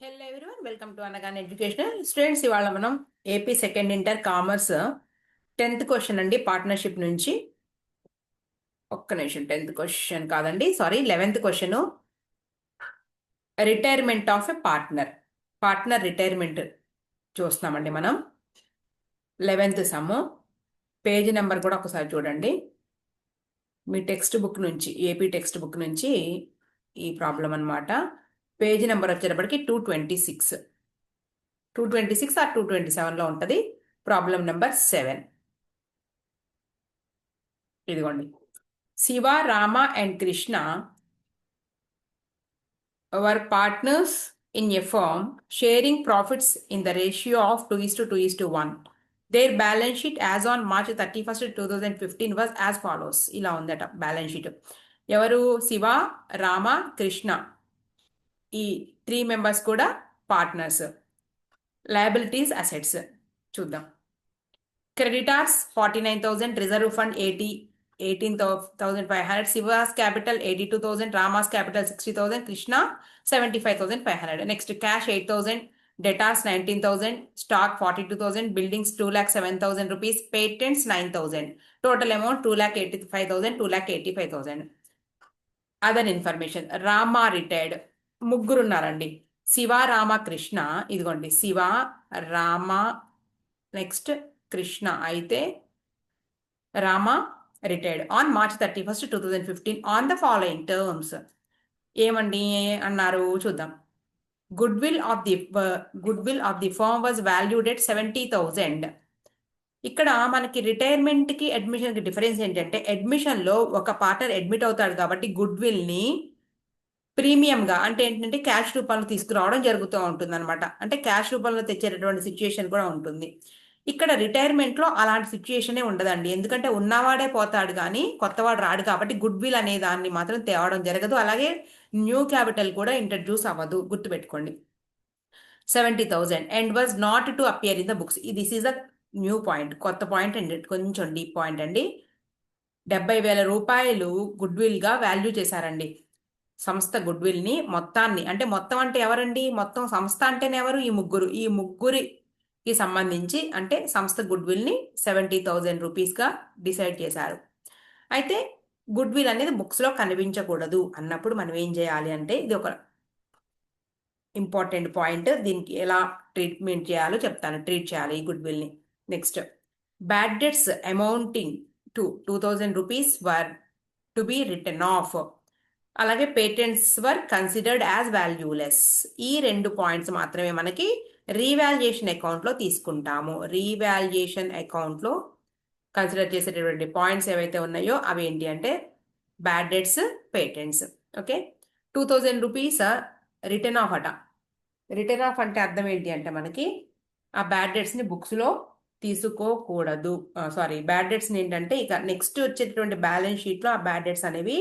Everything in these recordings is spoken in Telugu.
హలో ఎవ్రీవన్, వెల్కమ్ టు అనగాన్ ఎడ్యుకేషనల్ స్టూడెంట్స్. ఇవాళ మనం AP second inter commerce 10th question అండి, పార్ట్నర్షిప్ నుంచి. ఒక్క నిమిషం, 10th క్వశ్చన్ కాదండి, sorry, 11th question. Retirement of a partner retirement చూస్తున్నామండి మనం. 11th sum. పేజ్ నెంబర్ కూడా ఒకసారి చూడండి. మీ టెక్స్ట్ బుక్ నుంచి, ఏపీ టెక్స్ట్ బుక్ నుంచి ఈ ప్రాబ్లం అనమాట. పేజ్ నెంబర్ వచ్చేటప్పటికి 226. 226 ఆర్ 227లో ఉంటుంది. Problem number 7. ఇదిగోండి. Shiva, Rama and Krishna were partners in a firm sharing profits in the ratio of 2:2:1. Their balance sheet as on March 31st, 2015 was as follows. ఇలా ఉందట బ్యాలెన్స్ షీట్. ఎవరు? శివ, రామ, కృష్ణ, ఈ 3 మెంబర్స్ కూడా పార్ట్నర్స్. లయబిలిటీస్, అసెట్స్ చూద్దాం. Creditors 49,000, reserve fund 18,500, she was capital 82,000, Rama's capital 60,000, Krishna 75,500. Next cash 8,000, debtors 19,000, stock 42,000, buildings 2,07,000 rupees, patents 9,000. Total amount 2,85,000, 2,85,000. Other information. Rama retired. ముగ్గురు ఉన్నారండి, శివ, రామ, కృష్ణ. ఇదిగోండి, శివ, రామ, నెక్స్ట్ కృష్ణ. అయితే Rama retired on March 31st, 2015 on the following terms. ఏమండి అన్నారు చూద్దాం. Goodwill of the firm was valued at 70,000. ఇక్కడ మనకి రిటైర్మెంట్కి అడ్మిషన్కి డిఫరెన్స్ ఏంటంటే, అడ్మిషన్లో ఒక పార్ట్నర్ అడ్మిట్ అవుతాడు కాబట్టి గుడ్ విల్ని ప్రీమియంగా, అంటే ఏంటంటే క్యాష్ రూపంలో తీసుకురావడం జరుగుతూ ఉంటుంది అనమాట. అంటే క్యాష్ రూపంలో తెచ్చేటటువంటి సిచ్యుయేషన్ కూడా ఉంటుంది. ఇక్కడ రిటైర్మెంట్లో అలాంటి సిచ్యుయేషనే ఉండదండి, ఎందుకంటే ఉన్నవాడే పోతాడు కానీ కొత్తవాడు రాడు కాబట్టి గుడ్ విల్ అనే దాన్ని మాత్రం తేవడం జరగదు. అలాగే న్యూ క్యాపిటల్ కూడా ఇంట్రడ్యూస్ అవ్వదు, గుర్తుపెట్టుకోండి. 70,000 and was not to appear in the books. This is a new point, కొత్త పాయింట్ అండి, కొంచెం డీప్ పాయింట్ అండి. 70,000 రూపాయలు గుడ్ విల్గా వాల్యూ చేశారండి. సంస్థ గుడ్ విల్ని మొత్తాన్ని, అంటే మొత్తం అంటే ఎవరండి? మొత్తం సంస్థ అంటేనే ఎవరు? ఈ ముగ్గురికి సంబంధించి, అంటే సంస్థ గుడ్ విల్ని 70,000 రూపీస్గా డిసైడ్ చేశారు. అయితే గుడ్ విల్ అనేది బుక్స్లో కనిపించకూడదు అన్నప్పుడు మనం ఏం చేయాలి అంటే, ఇది ఒక ఇంపార్టెంట్ పాయింట్. దీనికి ఎలా ట్రీట్మెంట్ చేయాలో చెప్తాను, ట్రీట్ చేయాలి ఈ గుడ్ విల్ని. Next, bad debts amounting to 2,000 rupees were to be written off. అలాగే patents were considered as valueless. ఈ 2 పాయింట్స్ మాత్రమే మనకి రీవాల్యుయేషన్ అకౌంట్లో తీసుకుంటాము. రీవాల్యుయేషన్ అకౌంట్లో కన్సిడర్ చేసేటటువంటి పాయింట్స్ ఏవైతే ఉన్నాయో అవి ఏంటి అంటే bad debts, patents. Okay, 2,000 rupees return of అట. రిటర్న్ ఆఫ్ అంటే అర్థం ఏంటి అంటే, మనకి ఆ బ్యాడ్ డెట్స్ని బుక్స్లో తీసుకోకూడదు. సారీ, బ్యాడ్ డెట్స్ని ఏంటంటే ఇక నెక్స్ట్ వచ్చేటటువంటి బ్యాలెన్స్ షీట్లో ఆ బ్యాడ్ డెట్స్ అనేవి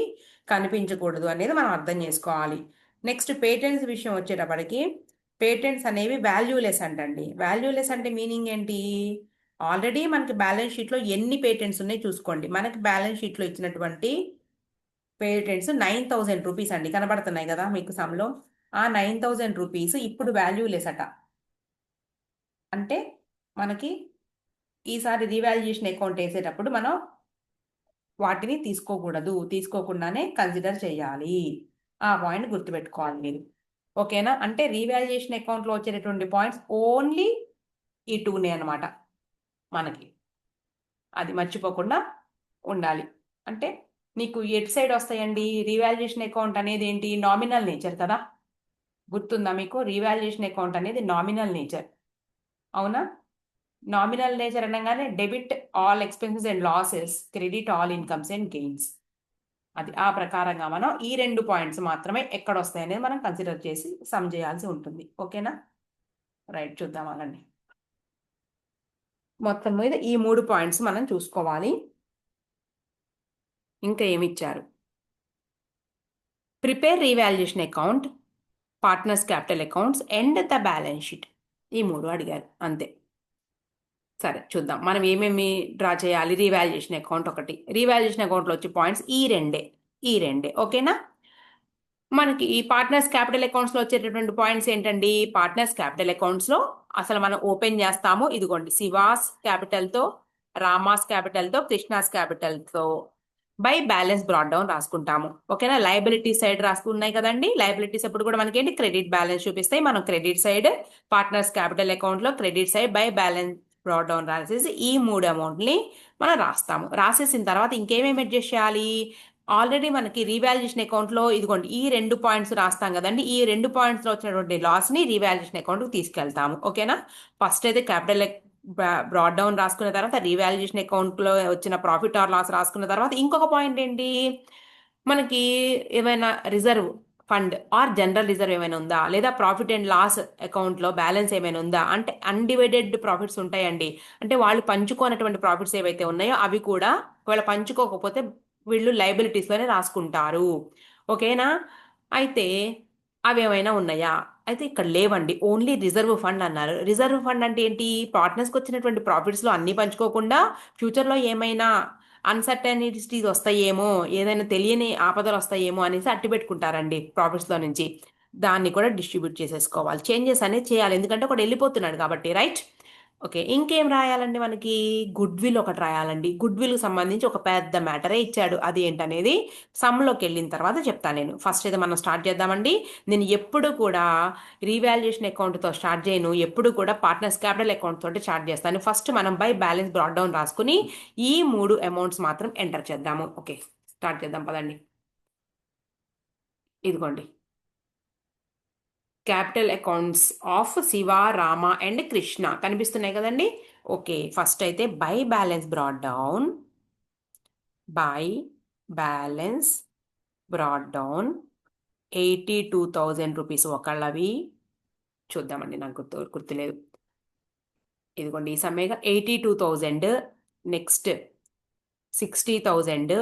కనిపించకూడదు అనేది మనం అర్థం చేసుకోవాలి. నెక్స్ట్, పేటెంట్స్ విషయం వచ్చేటప్పటికి, పేటెంట్స్ అనేవి వాల్యూలెస్ అంటండి. వాల్యూలెస్ అంటే మీనింగ్ ఏంటి? ఆల్రెడీ మనకి బ్యాలెన్స్ షీట్లో ఎన్ని పేటెంట్స్ ఉన్నాయి చూసుకోండి. మనకి బ్యాలెన్స్ షీట్లో ఇచ్చినటువంటి పేటెంట్స్ 9,000 రూపీస్ అండి, కనబడుతున్నాయి కదా మీకు సమ్లో. ఆ 9,000 రూపీస్ ఇప్పుడు వాల్యూలెస్ అట. అంటే మనకి ఈసారి రీవాల్యుయేషన్ అకౌంట్ వేసేటప్పుడు మనం వాటిని తీసుకోకూడదు, తీసుకోకుండానే కన్సిడర్ చేయాలి. ఆ పాయింట్ గుర్తుపెట్టుకోవాలి మీరు. ఓకేనా? అంటే రీవాల్యుయేషన్ అకౌంట్లో వచ్చేటటువంటి పాయింట్స్ ఓన్లీ ఈ 2నే అనమాట మనకి. అది మర్చిపోకుండా ఉండాలి. అంటే మీకు ఎటు సైడ్ వస్తాయండి? రీవాల్యుయేషన్ అకౌంట్ అనేది ఏంటి? నామినల్ నేచర్ కదా, గుర్తుందా మీకు? రీవాల్యుయేషన్ అకౌంట్ అనేది నామినల్ నేచర్, అవునా? నామినల్ నేచర్ అనగానే debit all expenses and losses, credit all incomes and gains. అది ఆ ప్రకారంగా మనం ఈ 2 పాయింట్స్ మాత్రమే ఎక్కడ వస్తాయనేది మనం కన్సిడర్ చేసి సమ్ చేయాల్సి ఉంటుంది. ఓకేనా? రైట్, చూద్దాం అలాండి. మొత్తం మీద ఈ 3 పాయింట్స్ మనం చూసుకోవాలి. ఇంకా ఏమి ఇచ్చారు? Prepare revaluation account, partners capital accounts and the balance sheet. ఈ 3 అడిగారు అంతే. సరే, చూద్దాం మనం ఏమేమి డ్రా చేయాలి. రీవాల్యుయేషన్ అకౌంట్ ఒకటి, రీవాల్యుయేషన్ అకౌంట్లో వచ్చే పాయింట్స్ ఈ రెండే. ఓకేనా? మనకి ఈ పార్ట్నర్స్ క్యాపిటల్ అకౌంట్స్లో వచ్చేటటువంటి పాయింట్స్ ఏంటండి? పార్ట్నర్స్ క్యాపిటల్ అకౌంట్స్లో అసలు మనం ఓపెన్ చేస్తాము, ఇదిగోండి, శివాస్ క్యాపిటల్తో, రామాస్ క్యాపిటల్తో, కృష్ణాస్ క్యాపిటల్తో బై బ్యాలెన్స్ బ్రాడ్ డౌన్ రాసుకుంటాము. ఓకేనా? లయబిలిటీ సైడ్ రాసుకున్నాయి కదండి. లయబిలిటీస్ ఎప్పుడు కూడా మనకి ఏంటి? క్రెడిట్ బ్యాలెన్స్ చూపిస్తాయి. మనం క్రెడిట్ సైడ్ పార్ట్నర్స్ క్యాపిటల్ అకౌంట్లో credit side by balance brought down రాసేసి ఈ మూడు అమౌంట్ని మనం రాస్తాము. రాసేసిన తర్వాత ఇంకేమేమి అడ్జస్ట్ చేయాలి? ఆల్రెడీ మనకి రీవాల్యుయేషన్ అకౌంట్లో ఇదిగోండి ఈ 2 పాయింట్స్ రాస్తాం కదండి. ఈ 2 పాయింట్స్లో వచ్చినటువంటి లాస్ని రీవాల్యుయేషన్ అకౌంట్కి తీసుకెళ్తాము. ఓకేనా? ఫస్ట్ అయితే క్యాపిటల్ బ్రాడ్ డౌన్ రాసుకున్న తర్వాత రీవాల్యుయేషన్ అకౌంట్లో వచ్చిన ప్రాఫిట్ ఆర్ లాస్ రాసుకున్న తర్వాత ఇంకొక పాయింట్ ఏంటి? మనకి ఏమైనా reserve fund or general reserve ఏమైనా ఉందా, లేదా ప్రాఫిట్ అండ్ లాస్ అకౌంట్లో బ్యాలెన్స్ ఏమైనా ఉందా అంటే అన్డివైడెడ్ ప్రాఫిట్స్ ఉంటాయండి. అంటే వాళ్ళు పంచుకోనటువంటి ప్రాఫిట్స్ ఏవైతే ఉన్నాయో అవి కూడా ఒకవేళ పంచుకోకపోతే వీళ్ళు లయబిలిటీస్లోనే రాసుకుంటారు. ఓకేనా? అయితే అవి ఏమైనా ఉన్నాయా? అయితే ఇక్కడ లేవండి. ఓన్లీ రిజర్వ్ ఫండ్ అన్నారు. రిజర్వ్ ఫండ్ అంటే ఏంటి? పార్ట్నర్స్కి వచ్చినటువంటి ప్రాఫిట్స్లో అన్నీ పంచుకోకుండా ఫ్యూచర్లో ఏమైనా అన్సర్టనిటీస్ వస్తాయేమో, ఏదైనా తెలియని ఆపదలు వస్తాయేమో అనేసి అట్టి పెట్టుకుంటారండి ప్రాఫిట్స్లో నుంచి. దాన్ని కూడా డిస్ట్రిబ్యూట్ చేసేసుకోవాలి. చేంజెస్ అనేది చేయాలి, ఎందుకంటే ఒకటి వెళ్ళిపోతున్నాడు కాబట్టి, రైట్? ఓకే, ఇంకేం రాయాలండి? మనకి గుడ్ విల్ ఒకటి రాయాలండి. గుడ్ విల్కి సంబంధించి ఒక పెద్ద మ్యాటరే ఇచ్చాడు. అది ఏంటనేది సమ్లోకి వెళ్ళిన తర్వాత చెప్తాను నేను. ఫస్ట్ అయితే మనం స్టార్ట్ చేద్దామండి. నేను ఎప్పుడు కూడా రీవాల్యుయేషన్ అకౌంట్తో స్టార్ట్ చేయను, ఎప్పుడు కూడా పార్ట్నర్స్ క్యాపిటల్ అకౌంట్ తోటి స్టార్ట్ చేస్తాను. ఫస్ట్ మనం బై బ్యాలెన్స్ బ్రాడ్ డౌన్ రాసుకుని ఈ 3 అమౌంట్స్ మాత్రం ఎంటర్ చేద్దాము. ఓకే, స్టార్ట్ చేద్దాం పదండి. ఇదిగోండి, capital accounts of Shiva, Rama and Krishna కనిపిస్తున్నాయి కదండి. ఓకే, ఫస్ట్ అయితే by balance brought down, by balance brought down 82,000 rupees ఒకళ్ళవి. చూద్దామండి, నాకు గుర్తులేదు. ఇదిగోండి ఈ సమ్మేగా 82,000, నెక్స్ట్ 60,000,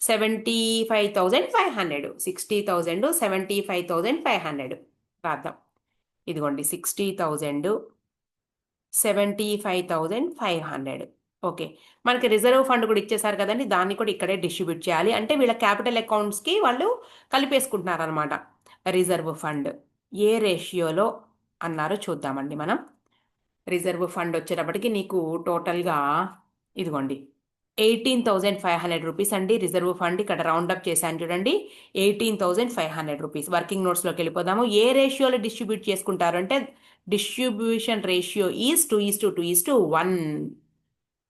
75,500, 60,000, 75,500 రాద్దాం. ఇదిగోండి 60,000, 75,500. ఓకే, మనకి రిజర్వ్ ఫండ్ కూడా ఇచ్చేసారు కదండి, దాన్ని కూడా ఇక్కడే డిస్ట్రిబ్యూట్ చేయాలి. అంటే వీళ్ళ క్యాపిటల్ అకౌంట్స్కి వాళ్ళు కలిపేసుకుంటున్నారు అనమాట. రిజర్వ్ ఫండ్ ఏ రేషియోలో అన్నారో చూద్దామండి మనం. రిజర్వ్ ఫండ్ వచ్చేటప్పటికి నీకు టోటల్గా ఇదిగోండి 18,500 రూపీస్ అండి రిజర్వ్ ఫండ్. ఇక్కడ రౌండప్ చేశాను చూడండి, 18,500 రూపీస్. వర్కింగ్ నోట్స్లోకి వెళ్ళిపోదాము. ఏ రేషియోలో డిస్ట్రిబ్యూట్ చేసుకుంటారు అంటే distribution ratio is 2:1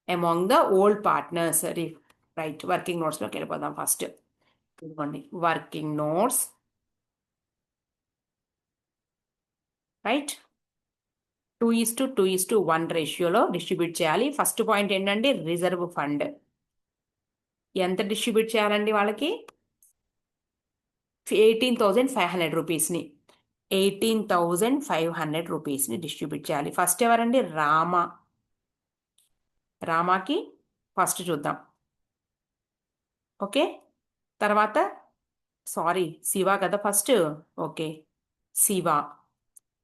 among the old partners. Right, working నోట్స్లోకి వెళ్ళిపోదాం ఫస్ట్. ఇదిగోండి వర్కింగ్ నోట్స్, రైట్, 2:1 రేషియోలో డిస్ట్రిబ్యూట్ చేయాలి. ఫస్ట్ పాయింట్ ఏంటంటే రిజర్వ్ ఫండ్ ఎంత డిస్ట్రిబ్యూట్ చేయాలండి వాళ్ళకి? 18,500 రూపీస్ని, 18,500 రూపీస్ని డిస్ట్రిబ్యూట్ చేయాలి. ఫస్ట్ ఎవరండి? రామాకి ఫస్ట్ చూద్దాం. ఓకే, తర్వాత సారీ శివ కదా ఫస్ట్. ఓకే, శివ,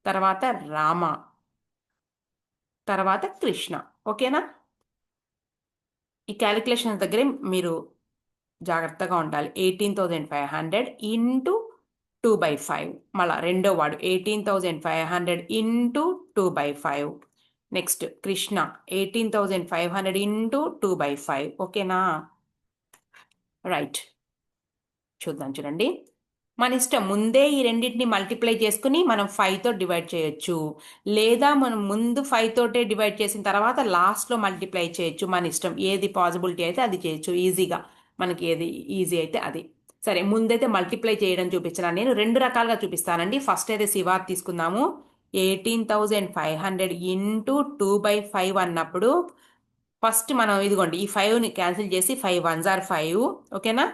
తర్వాత రామ, తర్వాత కృష్ణ. ఓకేనా? ఈ క్యాలిక్యులేషన్ దగ్గరే మీరు జాగ్రత్తగా ఉండాలి. 18,500 ఇంటూ 2/5. మళ్ళా రెండో వాడు 18,500 ఇంటూ 2/5. Next Krishna 18,500 into 2/5. ఓకేనా? రైట్, చూద్దాం. చూడండి, మన ఇష్టం. ముందే ఈ రెండింటిని మల్టిప్లై చేసుకుని మనం 5తో డివైడ్ చేయొచ్చు, లేదా మనం ముందు 5 తోటే డివైడ్ చేసిన తర్వాత లాస్ట్లో మల్టిప్లై చేయొచ్చు. మన ఇష్టం, ఏది పాసిబిలిటీ అయితే అది చేయొచ్చు ఈజీగా. మనకి ఏది ఈజీ అయితే అది. సరే, ముందైతే మల్టిప్లై చేయడం చూపించాను. నేను 2 రకాలుగా చూపిస్తానండి. ఫస్ట్ అయితే శివ తీసుకుందాము. 18,500 ఇంటూ 2/5 అన్నప్పుడు ఫస్ట్ మనం ఇదిగోండి ఈ 5ని క్యాన్సిల్ చేసి 5 1s are 5. ఓకేనా?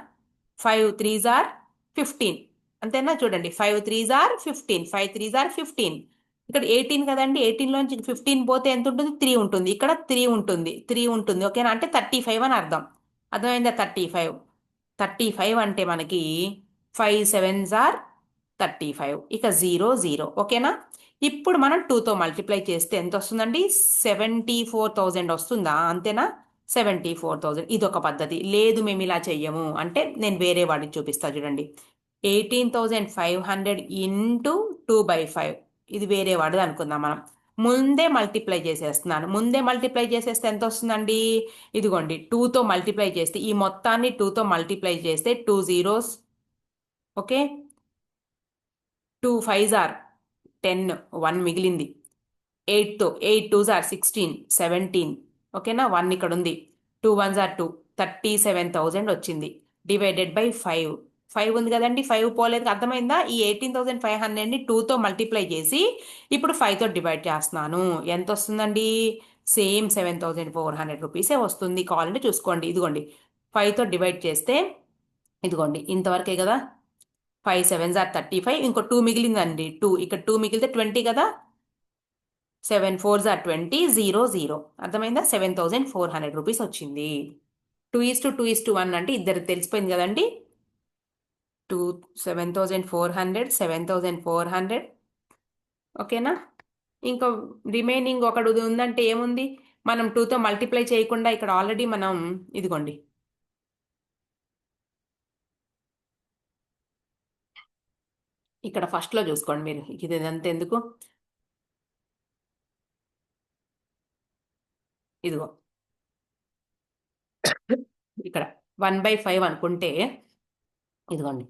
5 3s are 15. అంతేనా? చూడండి, 5 3s are 15, 5 3s are 15. ఇక్కడ 18 కదండి, 18లోంచి 15 పోతే ఎంత ఉంటుంది? 3 ఉంటుంది. ఇక్కడ 3 ఉంటుంది, 3 ఉంటుంది. ఓకేనా? అంటే 35 అని అర్థం. అర్థమైందా? 35. 35 అంటే మనకి 5 7s are 35. ఇక 0 0. ఓకేనా? ఇప్పుడు మనం 2తో మల్టిప్లై చేస్తే ఎంత వస్తుందండి? 74,000 వస్తుందా? అంతేనా? 74,000. ఇదొక పద్ధతి. లేదు మేము ఇలా చెయ్యము అంటే నేను వేరే వాడికి చూపిస్తా చూడండి. 18,500 ఇంటూ 2/5. ఇది వేరే వాడిది అనుకుందాం మనం. ముందే మల్టిప్లై చేసేస్తున్నాను. ముందే మల్టిప్లై చేసేస్తే ఎంత వస్తుందండి? ఇదిగోండి, 2తో మల్టిప్లై చేస్తే ఈ మొత్తాన్ని 2తో మల్టిప్లై చేస్తే 2 జీరోస్. ఓకే, 2 5s ఆర్ 10, 1 మిగిలింది. 8తో 8 2s ఆర్ 16, 17. ఓకేనా, 1 ఇక్కడ ఉంది. 2 1s ఆర్ 2, 37,000 వచ్చింది. Divided by 5. 5 ఉంది కదండి, 5 పోలేదు. అర్థమైందా? ఈ 18,500ని 2తో మల్టిప్లై చేసి ఇప్పుడు 5తో డివైడ్ చేస్తున్నాను. ఎంత వస్తుందండి? సేమ్ 7,400 రూపీసే వస్తుంది. కావాలంటే చూసుకోండి. ఇదిగోండి, 5తో డివైడ్ చేస్తే ఇదిగోండి ఇంతవరకే కదా. 5 7s ఆర్ 35. ఇంకో 2 మిగిలిందండి. 2 ఇక్కడ 2 మిగిలితే 20 కదా. 7 4s ఆర్ 20, 0 0. అర్థమైందా? 7,400 రూపీస్ వచ్చింది. 2:2:1 అంటే ఇద్దరు తెలిసిపోయింది కదండి. 7,400 7,400. ఓకేనా. ఇంకా రిమైనింగ్ ఒకడు ఉందంటే ఏముంది, మనం 2తో మల్టిప్లై చేయకుండా ఇక్కడ ఆల్రెడీ మనం ఇదిగోండి ఇక్కడ ఫస్ట్లో చూసుకోండి మీరు. ఇది ఇదంతా ఎందుకు, ఇదిగో ఇక్కడ 1/5 అనుకుంటే ఇదిగోండి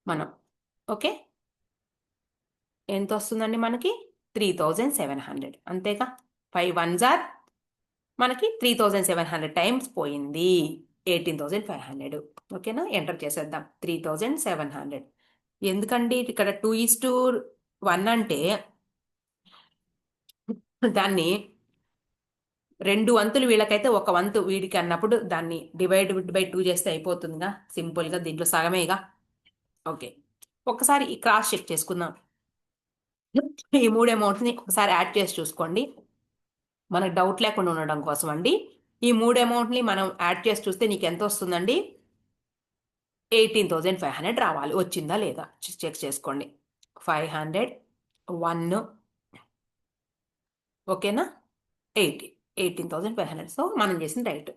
మనం. ఓకే, ఎంత వస్తుందండి మనకి? 3,700. అంతేగా. 5 1s ఆర్ మనకి 3,700 టైమ్స్ పోయింది. 18,500. ఓకేనా, ఎంటర్ చేసేద్దాం. 3,700. ఎందుకండి ఇక్కడ 2:1 అంటే దాన్ని 2 వంతులు వీళ్ళకైతే 1 వంతు వీడికి అన్నప్పుడు దాన్ని డివైడ్ బై 2 చేస్తే అయిపోతుందిగా సింపుల్గా. దీంట్లో సగమేగా. ఓకే, ఒకసారి ఈ క్రాస్ చెక్ చేసుకుందాం. ఈ 3 అమౌంట్స్ని ఒకసారి యాడ్ చేసి చూసుకోండి, మనకు డౌట్ లేకుండా ఉండడం కోసం అండి. ఈ 3 అమౌంట్ని మనం యాడ్ చేసి చూస్తే నీకు ఎంత వస్తుందండి? 18,500 రావాలి. వచ్చిందా లేదా చెక్ చేసుకోండి. 500 1. ఓకేనా, 18,500. సో మనం చేసింది రైట్.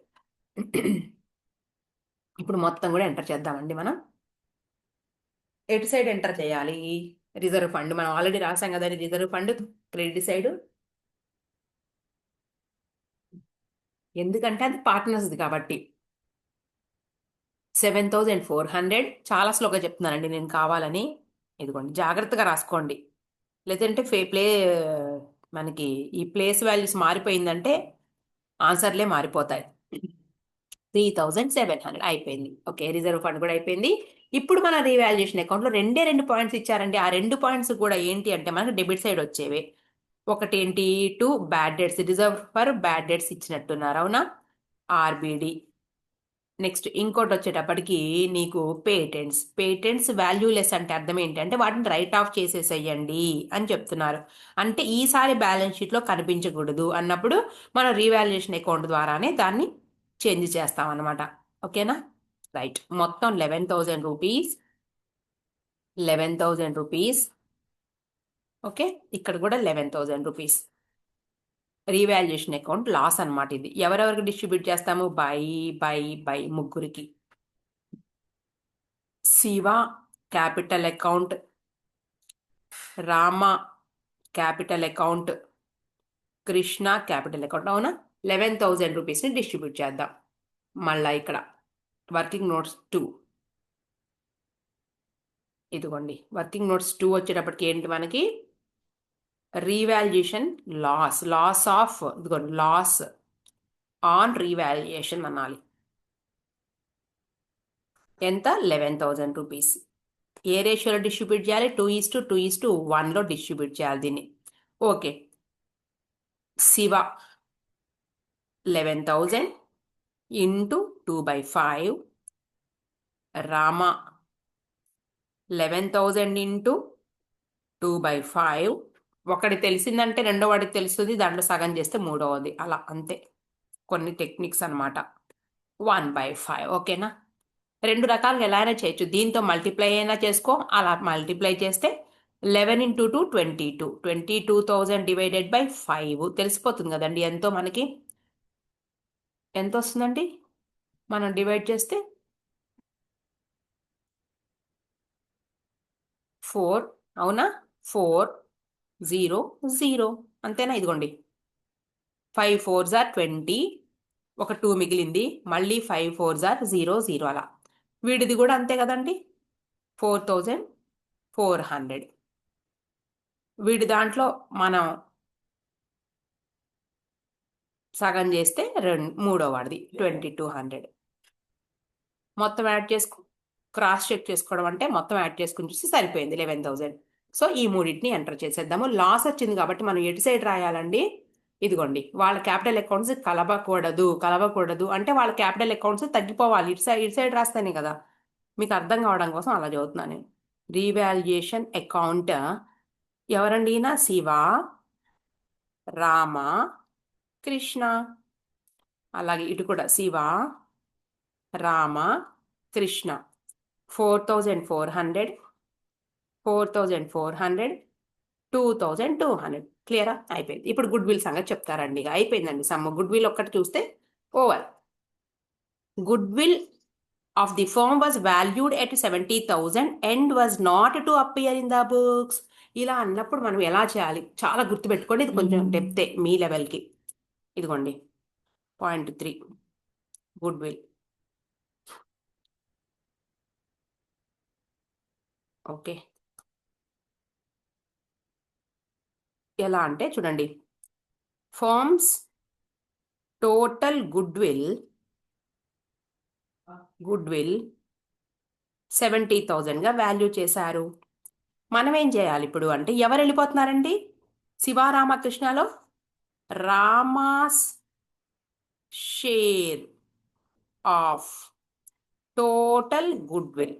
ఇప్పుడు మొత్తం కూడా ఎంటర్ చేద్దామండి మనం. ఎటు సైడ్ ఎంటర్ చేయాలి? రిజర్వ్ ఫండ్ మనం ఆల్రెడీ రాసాం కదండి. రిజర్వ్ ఫండ్ క్రెడిట్ సైడ్, ఎందుకంటే అది పార్ట్నర్స్ది కాబట్టి. 7,400. చాలా స్లోగా చెప్తున్నానండి నేను కావాలని. ఇదిగోండి, జాగ్రత్తగా రాసుకోండి. లేదంటే మనకి ఈ ప్లేస్ వాల్యూస్ మారిపోయిందంటే ఆన్సర్లే మారిపోతాయి. 3,700 అయిపోయింది. ఓకే, రిజర్వ్ ఫండ్ కూడా అయిపోయింది. ఇప్పుడు మన రీవాల్యుయేషన్ అకౌంట్లో రెండు పాయింట్స్ ఇచ్చారండి. ఆ 2 పాయింట్స్ కూడా ఏంటి అంటే మనకి డెబిట్ సైడ్ వచ్చేవి. ఒకటి ఏంటి? Two bad debts, reserve for bad debts ఇచ్చినట్టున్నారు. అవునా, ఆర్బిడి. నెక్స్ట్ ఇంకోటి వచ్చేటప్పటికి నీకు పేటెంట్స్ వాల్యూలెస్ అంటే అర్థం ఏంటి అంటే వాటిని రైట్ ఆఫ్ చేసేసేయండి అని చెప్తున్నారు. అంటే ఈసారి బ్యాలెన్స్ షీట్లో కనిపించకూడదు అన్నప్పుడు మనం రీవాల్యుయేషన్ అకౌంట్ ద్వారానే దాన్ని చేంజ్ చేస్తాం అనమాట. ఓకేనా, రైట్. మొత్తం 11,000 రూపీస్. 11,000 రూపీస్. ఓకే, ఇక్కడ కూడా 11,000 రూపీస్. రీవాల్యుయేషన్ అకౌంట్ లాస్ అనమాట. ఇది ఎవరెవరికి డిస్ట్రిబ్యూట్ చేస్తాము? బై ముగ్గురికి. Shiva capital account, Rama capital account, Krishna capital account. అవునా, 11,000 రూపీస్ని డిస్ట్రిబ్యూట్ చేద్దాం. మళ్ళా ఇక్కడ వర్కింగ్ నోట్స్ 2. ఇదిగోండి, వర్కింగ్ నోట్స్ 2 వచ్చేటప్పటికి ఏంటి మనకి? రీవాల్యుయేషన్ లాస్ ఆఫ్, ఇదిగోండి, లాస్ ఆన్ రీవాల్యుయేషన్ అనాలి. ఎంత? 11,000 రూపీస్. ఏ రేషియోలో డిస్ట్రిబ్యూట్ చేయాలి? 2:2:1లో డిస్ట్రిబ్యూట్ చేయాలి దీన్ని. Okay, Shiva 11,000 into 2/5, Rama 11,000 into 2/5. ఒకటి తెలిసిందంటే రెండో వాడికి తెలుస్తుంది, దాంట్లో సగం చేస్తే మూడవది. అలా అంతే, కొన్ని టెక్నిక్స్ అనమాట. 1/5. ఓకేనా, 2 రకాలుగా ఎలా అయినా చేయొచ్చు. దీంతో మల్టిప్లై అయినా చేసుకో. అలా మల్టిప్లై చేస్తే 11 ఇంటూ 2 22. 22,000 డివైడెడ్ బై 5 తెలిసిపోతుంది కదండి ఎంతో మనకి. ఎంత వస్తుందండి మనం డివైడ్ చేస్తే? 4 అవునా 4 0 0 అంతేనా ఇదిగోండి 5 4s are 20 ఒక 2 మిగిలింది మళ్ళీ 5 4s are 0 0 అలా వీడిది కూడా అంతే కదండి 4400 వీడి దాంట్లో మనం సగం చేస్తే మూడో వాడిది 2200 మొత్తం యాడ్ చేసుకో క్రాస్ చెక్ చేసుకోవడం అంటే మొత్తం యాడ్ చేసుకుని చూసి సరిపోయింది 11000 సో ఈ మూడింటిని ఎంటర్ చేసేద్దాము లాస్ వచ్చింది కాబట్టి మనం ఎటు సైడ్ రాయాలండి ఇదిగోండి వాళ్ళ క్యాపిటల్ అకౌంట్స్ కలవకూడదు అంటే వాళ్ళ క్యాపిటల్ అకౌంట్స్ తగ్గిపోవాలి ఇటు సైడ్ రాస్తేనే కదా మీకు అర్థం కావడం కోసం అలా చదువుతున్నాను నేను రీవాల్యుయేషన్ అకౌంట్ ఎవరండి నా శివ రామ కృష్ణ అలాగే ఇటు కూడా శివ రామ కృష్ణ 4400 4400 2200 క్లియరా అయిపోయింది ఇప్పుడు గుడ్ విల్ సంగతి చెప్తారండి ఇక అయిపోయిందండి సమ్ గుడ్ విల్ ఒక్కటి చూస్తే over good will of the firm was valued at 70,000 and was not to appear in the books. ఇలా అన్నప్పుడు మనం ఎలా చేయాలి చాలా గుర్తుపెట్టుకోండి ఇది కొంచెం డెప్తే మీ లెవెల్కి ఇదిగోండి పాయింట్ 3 గుడ్ విల్ ఓకే ఎలా అంటే చూడండి ఫర్మ్స్ టోటల్ గుడ్ విల్ 70,000గా వాల్యూ చేశారు మనం ఏం చేయాలి ఇప్పుడు అంటే ఎవరు వెళ్ళిపోతున్నారండి శివరామకృష్ణలో Rama's share of total goodwill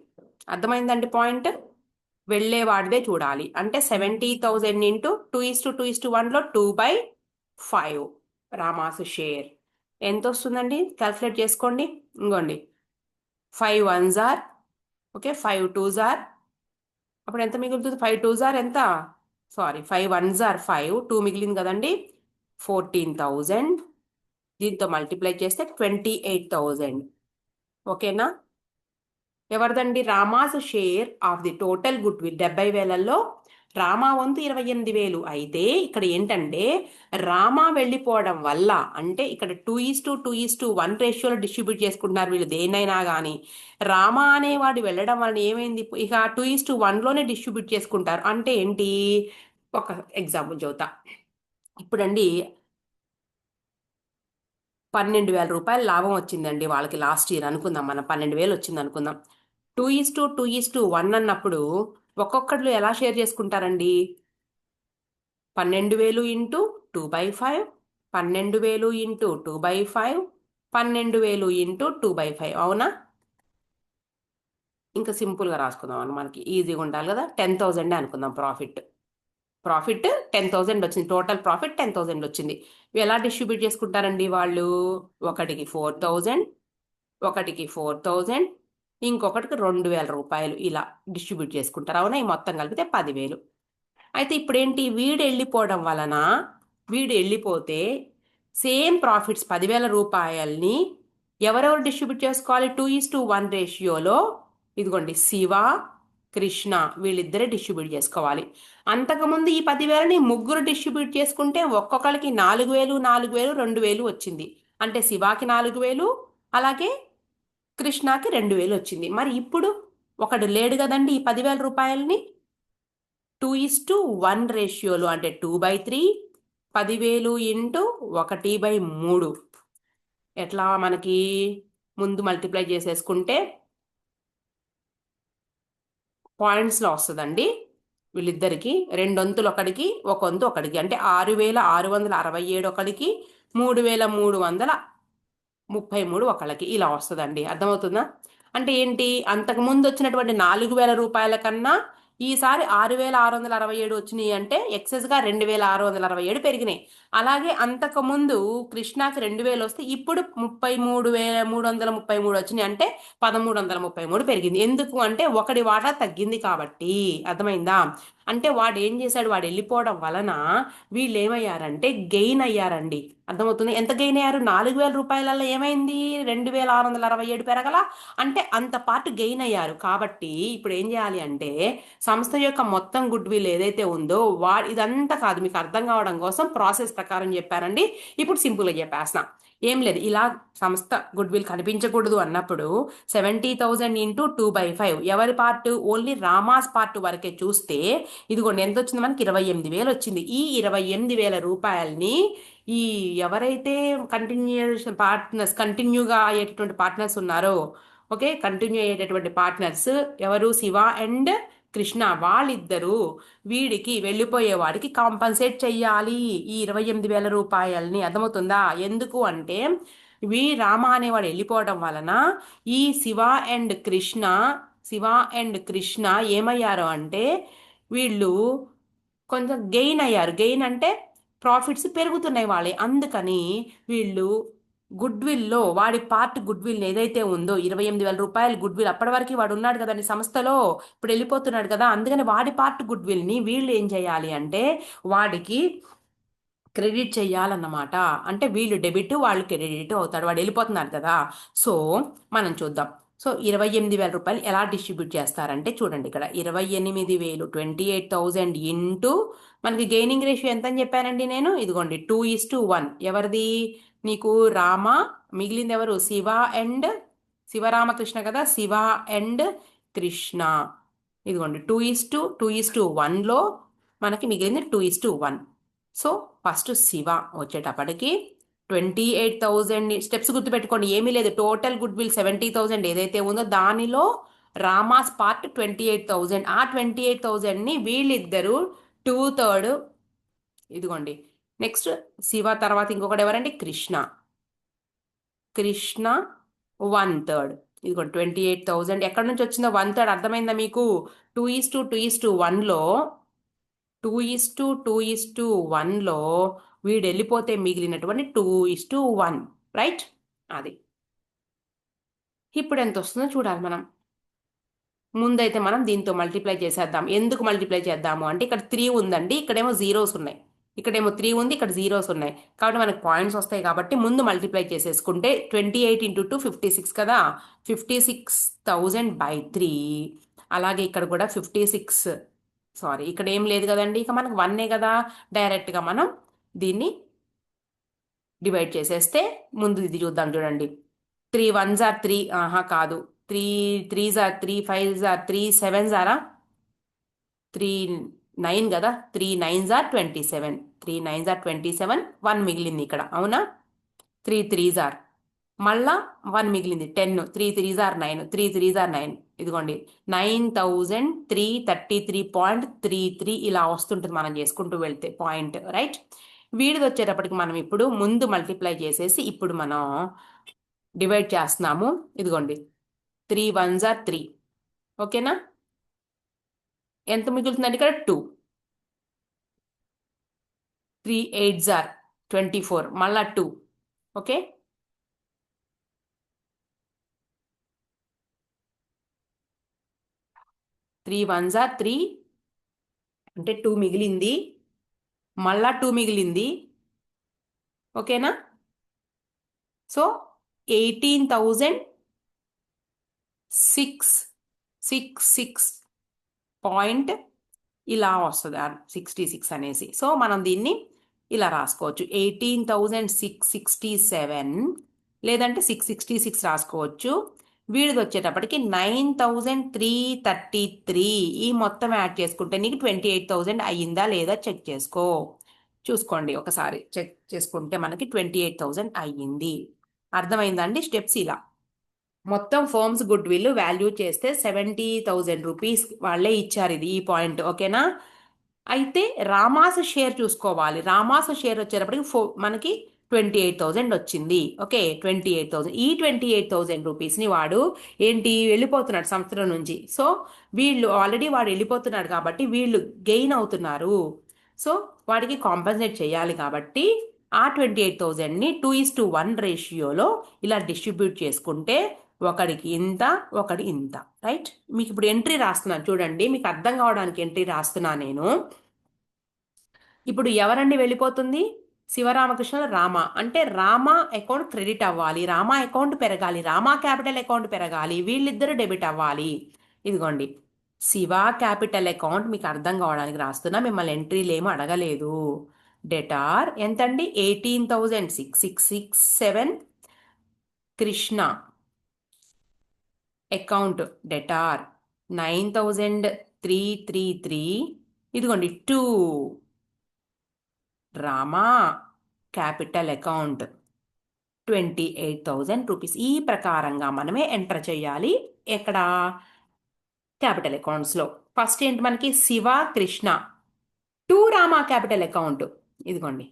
అర్థమైందండి పాయింట్ వెళ్ళేవాడిదే చూడాలి అంటే 70,000 ఇంటూ 2:2:1లో 2/5 రామాసు షేర్ ఎంత వస్తుందండి క్యాల్కులేట్ చేసుకోండి ఇంకోండి 5 1s are okay 5 2s are అప్పుడు ఎంత మిగులుతుంది 5 2s are ఎంత సారీ 5 1s are 5 2 మిగిలింది కదండి 14,000 దీంతో మల్టిప్లై చేస్తే 28,000 ఓకేనా ఎవరిదండి Rama's share of the total goodwill 70,000లో రామా వంతు 28,000 అయితే ఇక్కడ ఏంటంటే రామా వెళ్ళిపోవడం వల్ల అంటే ఇక్కడ 2:2:1 రేషియోలో డిస్ట్రిబ్యూట్ చేసుకుంటున్నారు వీళ్ళు దేనైనా కానీ రామా అనేవాడు వెళ్ళడం వలన ఏమైంది ఇక 2:1లోనే డిస్ట్రిబ్యూట్ చేసుకుంటారు అంటే ఏంటి ఒక ఎగ్జాంపుల్ చెబుతా ఇప్పుడండి 12,000 రూపాయలు లాభం వచ్చిందండి వాళ్ళకి లాస్ట్ ఇయర్ అనుకుందాం మనం 12,000 వచ్చింది అనుకుందాం 2:2:1 అన్నప్పుడు ఒక్కొక్కళ్ళు ఎలా షేర్ చేసుకుంటారండి 12,000 ఇంటూ 2/5 12,000 ఇంటూ 2/5 12,000 ఇంటూ 2/5 అవునా ఇంకా సింపుల్గా రాసుకుందాం అని మనకి ఈజీగా ఉండాలి కదా 10,000 అనుకుందాం ప్రాఫిట్ 10,000 వచ్చింది టోటల్ ప్రాఫిట్ 10,000 వచ్చింది ఎలా డిస్ట్రిబ్యూట్ చేసుకుంటారండి వాళ్ళు ఒకటికి 4,000 ఒకటికి 4,000 ఇంకొకటికి 2,000 రూపాయలు ఇలా డిస్ట్రిబ్యూట్ చేసుకుంటారు అవునా ఈ మొత్తం కలిపితే 10,000 అయితే ఇప్పుడు ఏంటి వీడు వెళ్ళిపోతే సేమ్ ప్రాఫిట్స్ 10,000 రూపాయల్ని ఎవరెవరు డిస్ట్రిబ్యూట్ చేసుకోవాలి 2:1 రేషియోలో ఇదిగోండి శివ కృష్ణ వీళ్ళిద్దరే డిస్ట్రిబ్యూట్ చేసుకోవాలి అంతకుముందు ఈ 10,000ని ముగ్గురు డిస్ట్రిబ్యూట్ చేసుకుంటే ఒక్కొక్కరికి 4,000 4,000 2,000 వచ్చింది అంటే శివాకి 4,000 అలాగే కృష్ణకి 2,000 వచ్చింది మరి ఇప్పుడు ఒకడు లేడు కదండి ఈ 10,000 రూపాయలని 2:1 రేషియోలో అంటే 2/3 10,000 ఇంటూ 1/3 ఎట్లా మనకి ముందు మల్టిప్లై చేసేసుకుంటే పాయింట్స్లో వస్తుందండి వీళ్ళిద్దరికి 2 వంతులు ఒకడికి 1 వంతు ఒకడికి అంటే 6,667 ఒకడికి 3,333 ఒకళ్ళకి ఇలా వస్తుందండి అర్థమవుతుందా అంటే ఏంటి అంతకుముందు వచ్చినటువంటి 4,000 రూపాయల కన్నా ఈసారి 6,667 వచ్చినాయి అంటే ఎక్సెస్గా 2,667 పెరిగినాయి అలాగే అంతకుముందు కృష్ణాకి 2,000 వస్తే ఇప్పుడు 33,333 వచ్చినాయి అంటే 1,333 పెరిగింది ఎందుకు అంటే ఒకడి వాటా తగ్గింది కాబట్టి అర్థమైందా అంటే వాడు ఏం చేశాడు వాడు వెళ్ళిపోవడం వలన వీళ్ళు ఏమయ్యారంటే గెయిన్ అయ్యారండి అర్థమవుతుంది ఎంత గెయిన్ అయ్యారు 4,000 రూపాయలలో ఏమైంది 2,667 పెరగల అంటే అంత పార్ట్ గెయిన్ అయ్యారు కాబట్టి ఇప్పుడు ఏం చేయాలి అంటే సంస్థ యొక్క మొత్తం గుడ్ విల్ ఏదైతే ఉందో ఇదంతా కాదు, మీకు అర్థం కావడం కోసం ప్రాసెస్ ప్రకారం చెప్పారండి. ఇప్పుడు సింపుల్గా చెప్పేస్తున్నా. ఏం లేదు, ఇలా సంస్థ గుడ్ విల్ కనిపించకూడదు అన్నప్పుడు 70,000 ఇంటూ 2/5 ఎవరి పార్ట్? ఓన్లీ రామాస్ పార్ట్ వరకే చూస్తే ఇదిగోండి ఎంత వచ్చింది మనకి? 28,000 వచ్చింది. ఈ 28,000 రూపాయల్ని ఈ ఎవరైతే కంటిన్యూగా అయ్యేటటువంటి పార్ట్నర్స్ ఉన్నారో, ఓకే, కంటిన్యూ అయ్యేటటువంటి పార్ట్నర్స్ ఎవరు? శివ అండ్ కృష్ణ, వాళ్ళిద్దరూ వీడికి వెళ్ళిపోయేవాడికి కాంపన్సేట్ చెయ్యాలి ఈ 28,000 రూపాయల్ని. అర్థమవుతుందా? ఎందుకు అంటే రామ అనేవాడు వెళ్ళిపోవడం వలన ఈ శివ అండ్ కృష్ణ ఏమయ్యారు అంటే వీళ్ళు కొంచెం గెయిన్ అయ్యారు. గెయిన్ అంటే ప్రాఫిట్స్ పెరుగుతున్నాయి వాళ్ళే. అందుకని వీళ్ళు గుడ్ విల్లో వాడి పార్ట్ గుడ్ విల్ ఏదైతే ఉందో 28,000 రూపాయలు గుడ్ విల్, అప్పటి వరకు వాడు ఉన్నాడు కదండి సంస్థలో, ఇప్పుడు వెళ్ళిపోతున్నాడు కదా, అందుకని వాడి పార్ట్ గుడ్ విల్ని వీళ్ళు ఏం చేయాలి అంటే వాడికి క్రెడిట్ చెయ్యాలన్నమాట. అంటే వీళ్ళు డెబిట్, వాళ్ళు క్రెడిట్ అవుతాడు, వాడు వెళ్ళిపోతున్నారు కదా. సో మనం చూద్దాం. సో 28,000 రూపాయలు ఎలా డిస్ట్రిబ్యూట్ చేస్తారంటే చూడండి, ఇక్కడ 28,000 28,000 ఇంటూ మనకి గెయినింగ్ రేషియో ఎంత అని చెప్పానండి నేను? ఇదిగోండి 2:1. ఎవరిది? నీకు రామ, మిగిలింది ఎవరు? శివరామకృష్ణ కదా, శివ అండ్ కృష్ణ. ఇదిగోండి 2:1లో మనకి మిగిలింది 2:1. సో ఫస్ట్ శివ వచ్చేటప్పటికి 28,000 స్టెప్స్ గుర్తుపెట్టుకోండి, ఏమీ లేదు. టోటల్ గుడ్ విల్ 70,000 ఏదైతే ఉందో దానిలో రామాస్ పార్ట్ 28,000. ఆ 28,000ని వీళ్ళిద్దరూ 2/3. ఇదిగోండి నెక్స్ట్ శివ తర్వాత ఇంకొకటి ఎవరండి? కృష్ణ 1/3. ఇదిగోండి 28,000 ఎక్కడి నుంచి వచ్చిందో 1/3 అర్థమైందా మీకు? 2:1లో 2:1లో వీడు వెళ్ళిపోతే మిగిలినటువంటి 2:1, రైట్? అది ఇప్పుడు ఎంత వస్తుందో చూడాలి మనం. ముందైతే మనం దీంతో మల్టిప్లై చేసేద్దాం. ఎందుకు మల్టిప్లై చేద్దాము అంటే ఇక్కడ 3 ఉందండి, ఇక్కడేమో జీరోస్ ఉన్నాయి. ఇక్కడేమో 3 ఉంది, ఇక్కడ జీరోస్ ఉన్నాయి, కాబట్టి మనకు పాయింట్స్ వస్తాయి. కాబట్టి ముందు మల్టిప్లై చేసేసుకుంటే 28 ఇంటూ 2 56 కదా, 56,000/3. అలాగే ఇక్కడ కూడా 56, సారీ ఇక్కడ ఏం లేదు కదండి, ఇక మనకు 1 కదా, డైరెక్ట్గా మనం దీన్ని డివైడ్ చేసేస్తే ముందు ఇది చూద్దాం. చూడండి 3 1s are 3, కాదు, 3 3s are 3, 5s are 3, 7s are 3 9 కదా, 3 9s are 27, 3 9s are 27, 1 మిగిలింది ఇక్కడ, అవునా? 3 3s are, మళ్ళా 1 మిగిలింది 10, 3 3s are 9, 3 3s are 9. ఇదిగోండి 9,333.33 ఇలా వస్తుంటుంది మనం చేసుకుంటూ వెళ్తే పాయింట్, రైట్? వీడిది వచ్చేటప్పటికి మనం ఇప్పుడు ముందు మల్టిప్లై చేసేసి ఇప్పుడు మనం డివైడ్ చేస్తున్నాము. ఇదిగోండి 3 1s are 3, ఓకేనా? ఎంత మిగులుతుందండి ఇక్కడ? 2. 3 8s are 24, మళ్ళా 2, ఓకే? 3 1s are 3 అంటే 2 మిగిలింది, మళ్ళా 2 మిగిలింది, ఓకేనా? సో 18,666 పాయింట్ ఇలా వస్తుంది 66 అనేసి. సో మనం దీన్ని ఇలా రాసుకోవచ్చు, 18,667 లేదంటే 666 రాసుకోవచ్చు. వీడిది వచ్చేటప్పటికి 9,333. ఈ మొత్తం యాడ్ చేసుకుంటే నీకు 28,000 అయ్యిందా లేదా చెక్ చేసుకో. చూసుకోండి ఒకసారి, చెక్ చేసుకుంటే మనకి 28,000 అయ్యింది. అర్థమైందండి స్టెప్స్ ఇలా. మొత్తం ఫర్మ్స్ గుడ్ విల్ వాల్యూ చేస్తే 70,000 రూపీస్ వాళ్ళే ఇచ్చారు, ఇది ఈ పాయింట్, ఓకేనా? అయితే రామాస్ షేర్ చూసుకోవాలి. రామాస్ షేర్ వచ్చేటప్పటికి మనకి 28,000 వచ్చింది, ఓకే? 28,000. ఈ 28,000 రూపీస్ని వాడు ఏంటి వెళ్ళిపోతున్నాడు సంస్థల నుంచి. సో వీళ్ళు ఆల్రెడీ వాడు వెళ్ళిపోతున్నాడు కాబట్టి వీళ్ళు గెయిన్ అవుతున్నారు. సో వాడికి కాంపన్సేట్ చేయాలి కాబట్టి ఆ 28,000ని 2:1 రేషియోలో ఇలా డిస్ట్రిబ్యూట్ చేసుకుంటే ఒకడికి ఇంత, ఒకటి ఇంత, రైట్? మీకు ఇప్పుడు ఎంట్రీ రాస్తున్నాను చూడండి, మీకు అర్థం కావడానికి ఎంట్రీ రాస్తున్నా నేను. ఇప్పుడు ఎవరండి వెళ్ళిపోతుంది? శివరామకృష్ణ రామ. అంటే రామ అకౌంట్ క్రెడిట్ అవ్వాలి, రామ అకౌంట్ పెరగాలి, రామ క్యాపిటల్ అకౌంట్ పెరగాలి, వీళ్ళిద్దరూ డెబిట్ అవ్వాలి. ఇదిగోండి శివ క్యాపిటల్ అకౌంట్ మీకు అర్థం కావడానికి రాస్తున్నా, మిమ్మల్ని ఎంట్రీలు ఏమీ అడగలేదు. డెటార్ ఎంతండి? 18,667. Krishna account debtor 9,333. ఇదిగోండి 2. Rama capital account 28,000 rupees. ఈ ప్రకారంగా మనమే ఎంటర్ చేయాలి ఎక్కడ? క్యాపిటల్ అకౌంట్స్లో. ఫస్ట్ ఏంటి మనకి? శివ కృష్ణ. 2 Rama capital account. ఇదిగోండి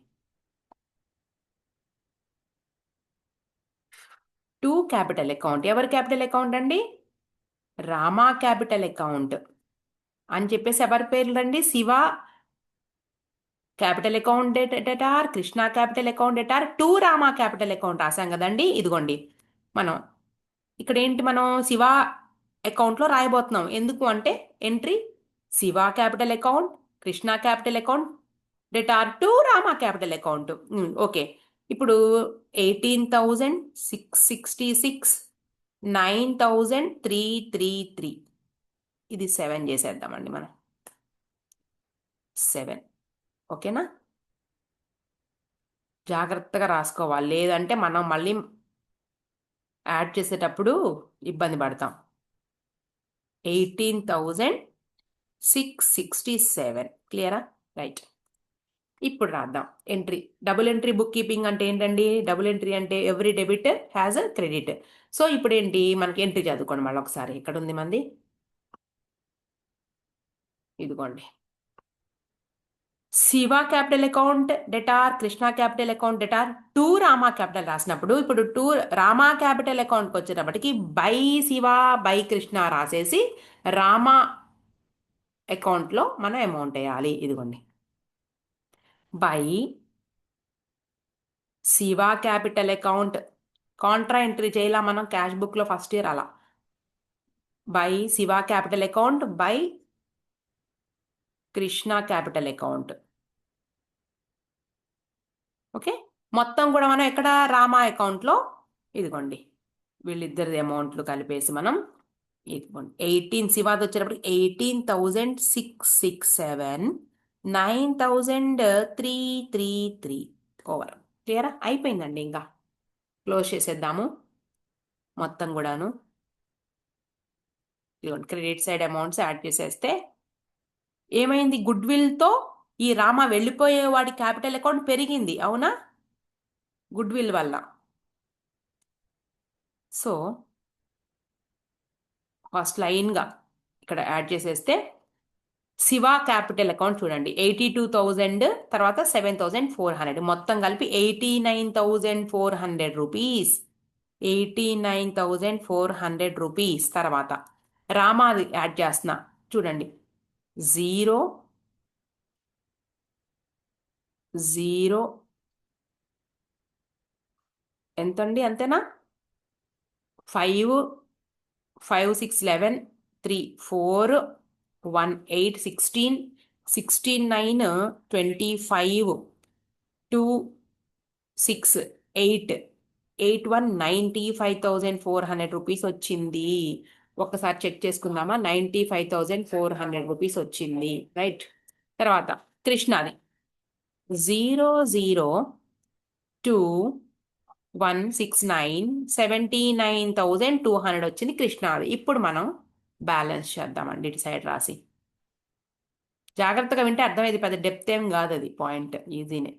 2 క్యాపిటల్ అకౌంట్. ఎవరి క్యాపిటల్ అకౌంట్ అండి? రామా క్యాపిటల్ అకౌంట్ అని చెప్పేసి ఎవరి పేర్లు అండి? Shiva capital account debtor, Krishna capital account debtor, 2 Rama capital account రాసాం కదండి. ఇదిగోండి మనం ఇక్కడ ఏంటి, మనం శివ అకౌంట్లో రాయబోతున్నాం. ఎందుకు అంటే entry Shiva capital account, Krishna capital account debtor 2 Rama capital account. Okay, ఇప్పుడు 18,666, 9,333. ఇది 7 చేసేద్దామండి మనం. 7. ఓకేనా? జాగ్రత్తగా రాసుకోవాలి, లేదంటే మనం మళ్ళీ యాడ్ చేసేటప్పుడు ఇబ్బంది పడతాం. 18,667. క్లియరా? రైట్. ఇప్పుడు రాద్దాం entry. Double entry book keeping అంటే ఏంటండి? డబుల్ ఎంట్రీ అంటే every debit has a credit. So ఇప్పుడు ఏంటి, మనకి ఎంట్రీ చదువుకోండి మళ్ళీ ఒకసారి. ఇక్కడ ఉంది మంది, ఇదిగోండి. Shiva capital account debtor, Krishna capital account debtor, 2 Rama capital రాసినప్పుడు ఇప్పుడు 2 రామా క్యాపిటల్ అకౌంట్కి వచ్చేటప్పటికి బై శివ బై కృష్ణ రాసేసి రామా అకౌంట్లో మనం అమౌంట్ వేయాలి. ఇదిగోండి by Shiva capital account. Contra entry చేయాల మనం క్యాష్ బుక్లో ఫస్ట్ ఇయర్ అలా. By Shiva capital account by Krishna capital account. Okay, మొత్తం కూడా మనం ఎక్కడ? రామా అకౌంట్లో. ఇదిగోండి వీళ్ళిద్దరి అమౌంట్లు కలిపేసి మనం ఇదిగోండి 18 శివాది వచ్చేటప్పటికి 18,667, 9,333 ఓవర్. క్లియరా? అయిపోయిందండి. ఇంకా క్లోజ్ చేసేద్దాము మొత్తం కూడాను. ఇదిగోండి క్రెడిట్ సైడ్ అమౌంట్స్ యాడ్ చేసేస్తే ఏమైంది? గుడ్ విల్తో ఈ రామ వెళ్ళిపోయే వాడి క్యాపిటల్ అకౌంట్ పెరిగింది, అవునా? గుడ్ విల్ వల్ల. సో ఫస్ట్ లైన్గా ఇక్కడ యాడ్ చేసేస్తే శివ క్యాపిటల్ అకౌంట్ చూడండి 82,000, తర్వాత 7,400, మొత్తం కలిపి 89,400 రూపీస్. 89,400 రూపీస్. తర్వాత రామాది యాడ్ చేస్తున్నా చూడండి. 0 0 ఎంతండి? అంతేనా? 5 5 6 11 3 4 1 8 16 16 9 25 2 6 8 8 1 95,400 రూపీస్ వచ్చింది. ఒక్కసారి చెక్ చేసుకుందామా? 95,400 రూపీస్ వచ్చింది. రైట్. తర్వాత కృష్ణాది 0 0 2 169 79,200 వచ్చింది కృష్ణాది. ఇప్పుడు మనం బ్యాలెన్స్ చేద్దామండి ఇటు సైడ్ రాసి. జాగ్రత్తగా వింటే అర్థమైంది, పెద్ద డెప్త్ ఏం కాదు, అది పాయింట్ ఈజీనే.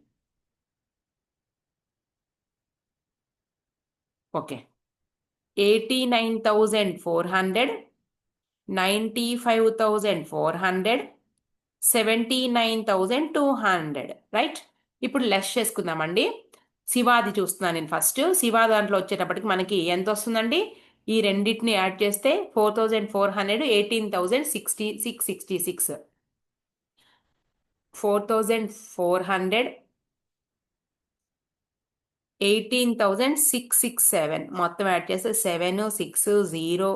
ఓకే, 89,400, 95,400, 79,200. రైట్. ఇప్పుడు లెస్ చేసుకుందామండి. శివాది చూస్తున్నాను నేను ఫస్ట్. శివా దాంట్లో వచ్చేటప్పటికి మనకి ఎంత వస్తుందండి? ఈ రెండింటిని యాడ్ చేస్తే 4,400, 18,666. 4,400, 18,667 మొత్తం యాడ్ చేస్తే 7 6 0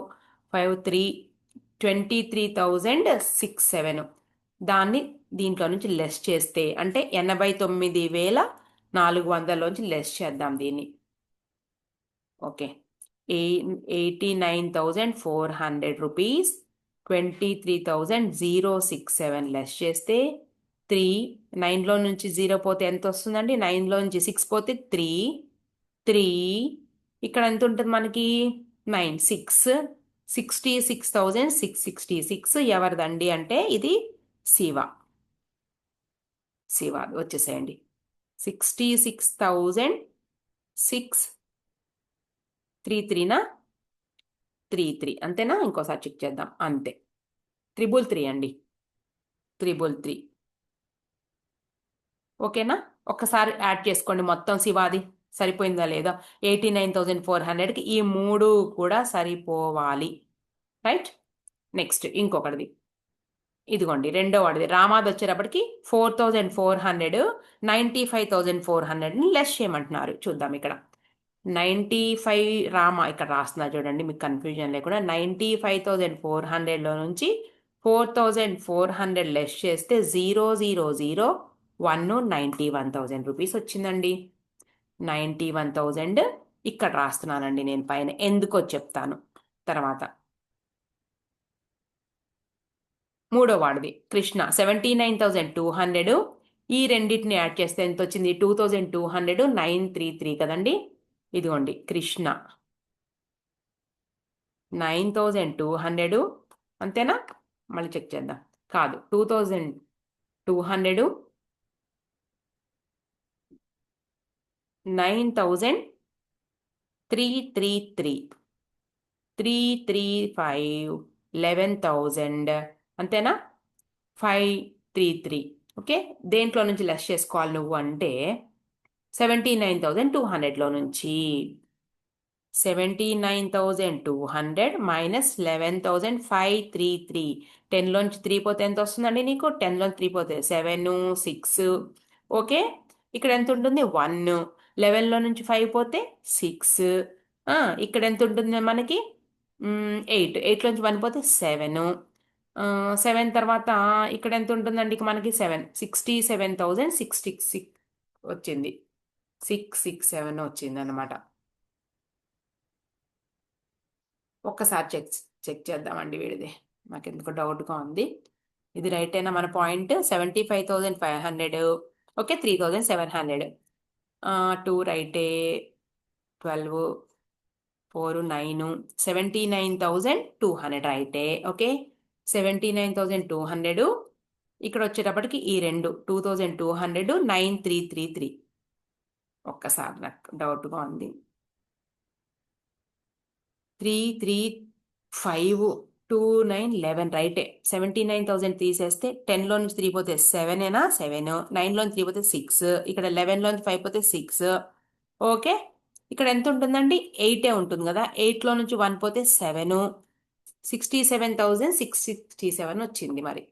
5 3 23,667. దాన్ని దీంట్లో నుంచి లెస్ చేస్తే అంటే 89,400లోంచి లెస్ చేద్దాం దీన్ని. ఓకే, 89,400 రూపీస్ 23,067 లెస్ చేస్తే 3, 9లో నుంచి 0 పోతే ఎంత వస్తుందండి? 9లో నుంచి 6 పోతే 3 ఇక్కడ ఎంత ఉంటుంది మనకి? 9 6 66,666 ఎవరిదండి అంటే ఇది శివ వచ్చేసేయండి. 66,633నా 33 అంతేనా? ఇంకోసారి చెక్ చేద్దాం. అంతే, 333 అండి, 333. ఓకేనా? ఒక్కసారి యాడ్ చేసుకోండి మొత్తం శివాది సరిపోయిందా లేదా. 89,400కి ఈ 3 కూడా సరిపోవాలి. రైట్? నెక్స్ట్ ఇంకొకటిది, ఇదిగోండి రెండో వాడిది రామాది వచ్చేటప్పటికి 4,400 95,400ని లెస్ చేయమంటున్నారు. చూద్దాం ఇక్కడ. 95 రామ ఇక్కడ రాస్తున్నా చూడండి, మీకు కన్ఫ్యూజన్ లేకుండా. 95,400లో నుంచి 4,400 లెస్ చేస్తే 0,0,0,1 91,000 రూపీస్ వచ్చిందండి. 91,000 ఇక్కడ రాస్తున్నానండి నేను పైన, ఎందుకో చెప్తాను తర్వాత. మూడో వాడిది కృష్ణ 79,200. ఈ రెండింటిని యాడ్ చేస్తే ఎంత వచ్చింది? 2,200 933 కదండి. ఇదిగోండి కృష్ణ 9,200 అంతేనా? మళ్ళీ చెక్ చేద్దాం. కాదు, 2,200 9,333 335 11,000 అంతేనా? 533. ఓకే, దేంట్లో నుంచి లెస్ చేసుకోవాలి నువ్వు అంటే 79,200లో నుంచి. 79,200 మైనస్ 11,533. 10లోంచి 3 పోతే ఎంత వస్తుందండి నీకు? 10లోంచి 3 పోతే 7 6. ఓకే, ఇక్కడ ఎంత ఉంటుంది? 1. 11లో నుంచి 5 పోతే 6. ఇక్కడ ఎంత ఉంటుంది మనకి? 8. 8లోంచి 1 పోతే 7. 7 తర్వాత ఇక్కడ ఎంత ఉంటుందండి మనకి? 7. 67,666 వచ్చింది. 667 వచ్చింది అనమాట. ఒక్కసారి చెక్ చేద్దామండి వీడిది, నాకు ఎందుకు డౌట్గా ఉంది. ఇది రైట్ అయినా మన పాయింట్? 75,500. ఓకే, 3,700. 2 రైటే, 12 4 9 79,200 రైటే. ఓకే, 79,200 ఇక్కడ వచ్చేటప్పటికి ఈ రెండు 2,200 9333. ఒక్కసారి నాకు డౌట్గా ఉంది. 33529 రైటే. 79,000 తీసేస్తే 10లో నుంచి 3 పోతే 7 ఏనా? 7. 9లో నుంచి 3 పోతే 6. ఇక్కడ 11లో నుంచి 5 పోతే 6. ఓకే, ఇక్కడ ఎంత ఉంటుందండి? 8 ఉంటుంది కదా. 8లో నుంచి 1 పోతే 7. 67,667 వచ్చింది. మరి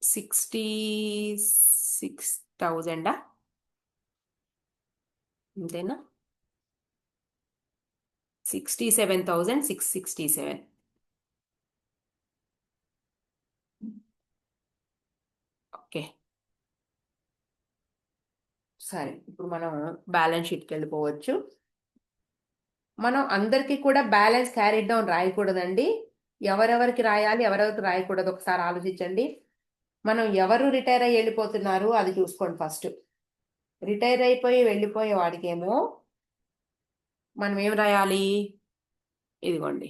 66,000 అంతేనా? 67,667. ఓకే, సరే. ఇప్పుడు మనం బ్యాలెన్స్ షీట్కి వెళ్ళిపోవచ్చు. మనం అందరికీ కూడా బ్యాలెన్స్ క్యారీడ్ డౌన్ రాయకూడదండి. ఎవరెవరికి రాయాలి, ఎవరెవరికి రాయకూడదు ఒకసారి ఆలోచించండి. మనం ఎవరు రిటైర్ అయ్యి వెళ్ళిపోతున్నారు అది చూసుకోండి ఫస్ట్. రిటైర్ అయిపోయి వెళ్ళిపోయే వాడికేమో మనం ఏం రాయాలి? ఇదిగోండి,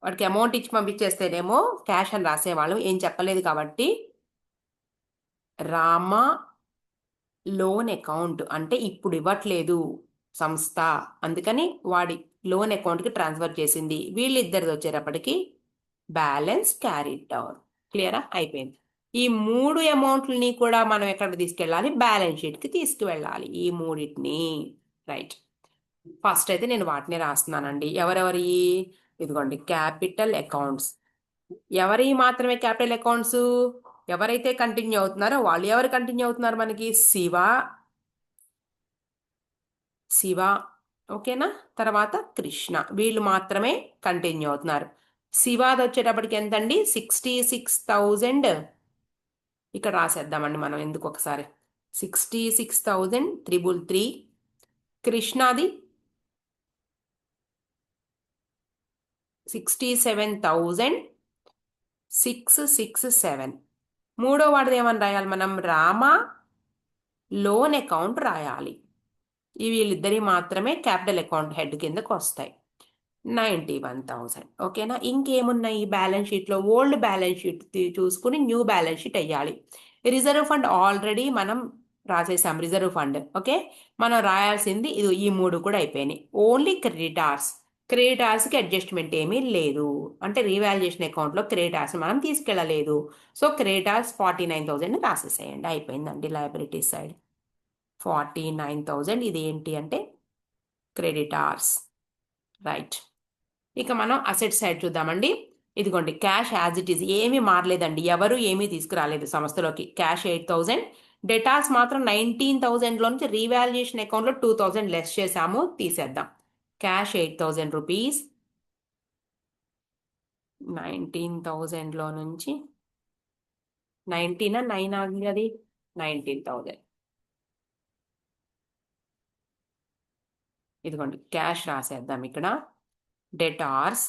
వాడికి అమౌంట్ ఇచ్చి పంపించేస్తేనేమో క్యాష్ అని రాసేవాళ్ళం. ఏం చెప్పలేదు కాబట్టి రామ లోన్ అకౌంట్ అంటే ఇప్పుడు ఇవ్వట్లేదు సంస్థ, అందుకని వాడి లోన్ అకౌంట్కి ట్రాన్స్ఫర్ చేసింది. వీళ్ళిద్దరిది వచ్చేటప్పటికి బ్యాలెన్స్ క్యారీడ్ డౌన్. క్లియరా? అయిపోయింది. ఈ 3 అమౌంట్లని కూడా మనం ఎక్కడ తీసుకెళ్ళాలి? బ్యాలెన్స్ షీట్కి తీసుకువెళ్ళాలి, ఈ మూడింటిని. రైట్, ఫస్ట్ అయితే నేను వాటిని రాస్తున్నానండి. ఎవరెవరి? ఇదిగోండి క్యాపిటల్ అకౌంట్స్. ఎవరి మాత్రమే క్యాపిటల్ అకౌంట్స్? ఎవరైతే కంటిన్యూ అవుతున్నారో వాళ్ళు. ఎవరు కంటిన్యూ అవుతున్నారు మనకి? శివ. ఓకేనా? తర్వాత కృష్ణ, వీళ్ళు మాత్రమే కంటిన్యూ అవుతున్నారు. శివాది వచ్చేటప్పటికి ఎంతండి? 66,000. ఇక్కడ రాసేద్దామండి మనం, ఎందుకు ఒకసారి. 66,333. కృష్ణాది 67,667. మూడో వాడిది ఏమని రాయాలి మనం? రామ లోన్ అకౌంట్ రాయాలి. ఇవి వీళ్ళిద్దరి మాత్రమే క్యాపిటల్ అకౌంట్ హెడ్ కిందకు వస్తాయి. 91,000. ఓకేనా? ఇంకేమున్నాయి బ్యాలెన్స్ షీట్లో? ఓల్డ్ బ్యాలెన్స్ షీట్ చూసుకుని న్యూ బ్యాలెన్స్ షీట్ వేయాలి. రిజర్వ్ ఫండ్ ఆల్రెడీ మనం రాసేసాం. Reserve fund okay. మనం రాయాల్సింది ఇది, ఈ మూడు కూడా అయిపోయినాయి. ఓన్లీ క్రెడిటార్స్కి అడ్జస్ట్మెంట్ ఏమీ లేదు. అంటే రీవాల్యుయేషన్ అకౌంట్లో క్రెడిటార్స్ మనం తీసుకెళ్ళలేదు. So creditors 49,000 రాసేసేయండి. అయిపోయిందండి. Liabilities side 49,000. ఇది ఏంటి అంటే క్రెడిటార్స్. రైట్. ఇక మనం అసెట్ సైడ్ చూద్దామండి. ఇదిగోండి క్యాష్ యాజ్ ఇట్ ఈస్ ఏమీ మారలేదండి. ఎవరు ఏమీ తీసుకురాలేదు సంస్థలోకి. క్యాష్ 8,000. డెటార్స్ మాత్రం 19,000లో నుంచి రీవాల్యుయేషన్ అకౌంట్లో 2,000 లెస్ చేసాము. తీసేద్దాం. Cash 8,000 rupees. 19,000లో నుంచి 9 ఆగింది అది. 19,000. ఇదిగోండి క్యాష్ రాసేద్దాం ఇక్కడ. డెటార్స్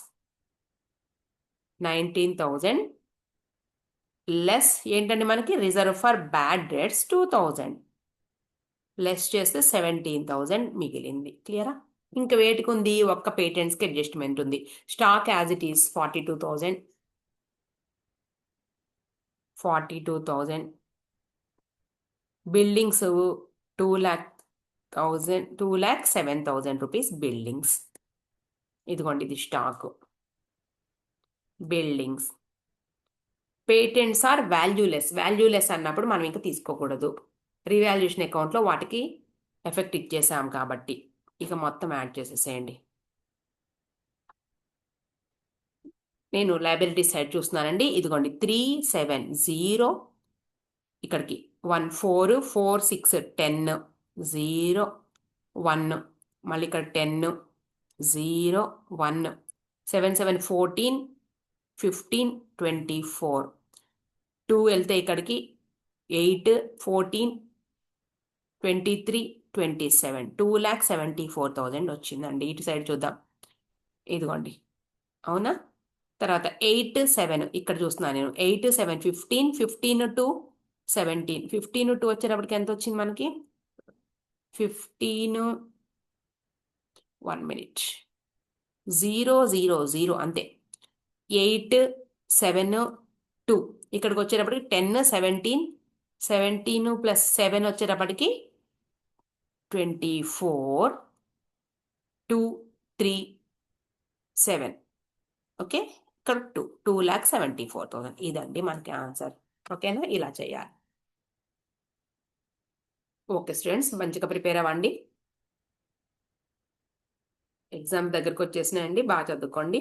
19,000 లెస్ ఏంటంటే మనకి reserve for bad debts 2,000 less చేస్తే 17,000 మిగిలింది. క్లియరా? ఇంకా వేటికి ఉంది? ఒక్క పేటెంట్స్కి అడ్జస్ట్మెంట్ ఉంది. Stock as it is 42,000. Buildings 2,07,000 rupees buildings. ఇదిగోండి ఇది stock. Buildings. Patents are valueless అన్నప్పుడు మనం ఇంకా తీసుకోకూడదు. రీవాల్యుయేషన్ అకౌంట్లో వాటికి ఎఫెక్ట్ ఇచ్చేసాం కాబట్టి ఇక మొత్తం యాడ్ చేసేసేయండి. నేను లయబిలిటీ సైడ్ చూస్తున్నానండి. ఇదిగోండి 370 ఇక్కడికి 1 4 4 6 10 0 1 మళ్ళీ ఇక్కడ 10 0 1 7 7 14 15 24 2 వెళ్తే ఇక్కడికి 8 14 23 27 2,74,000 వచ్చిందండి. ఇటు సైడ్ చూద్దాం. ఇదిగోండి అవునా? తర్వాత 8 7 ఇక్కడ చూస్తున్నాను నేను. 8 7 15 15 to 17 15 to వచ్చేటప్పటికి ఎంత వచ్చింది మనకి? 15 1 minute 0 0 0 అంతే. 8 7 2 ఇక్కడికి వచ్చేటప్పటికి 10 17 17 ప్లస్ 7 వచ్చేటప్పటికి 24 2 3 7 ఓకే. ఇక్కడ 2,74,000. ఇదండి మనకి ఆన్సర్. ఓకేనా? ఇలా చేయాలి. ఓకే స్టూడెంట్స్, మంచిగా ప్రిపేర్ అవ్వండి. ఎగ్జామ్ దగ్గరకు వచ్చేసినాయండి. బాగా చదువుకోండి.